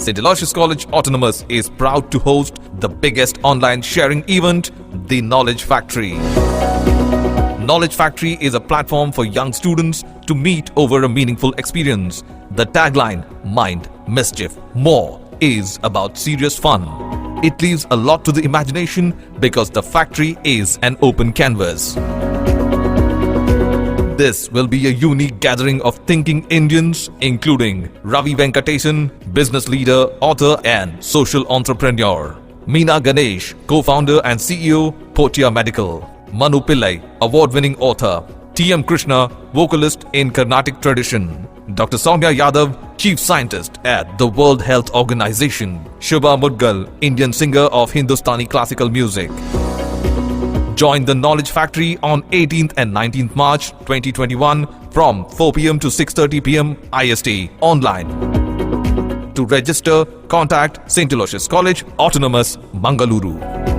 St. Aloysius College Autonomous is proud to host the biggest online sharing event, the Knowledge Factory. Knowledge Factory is a platform for young students to meet over a meaningful experience. The tagline, Mind, Mischief, More, is about serious fun. It leaves a lot to the imagination because the factory is an open canvas. This will be a unique gathering of thinking Indians, including Ravi Venkatesan, business leader, author and social entrepreneur; Meena Ganesh, co-founder and CEO, Portia Medical; Manu Pillai, award-winning author; T.M. Krishna, vocalist in Carnatic tradition; Dr. Sowmya Yadav, chief scientist at the World Health Organization; Shubha Mudgal, Indian singer of Hindustani classical music. Join the Knowledge Factory on 18th and 19th March 2021 from 4 p.m. to 6:30 p.m. IST online. To register, contact St. Aloysius College Autonomous, Mangaluru.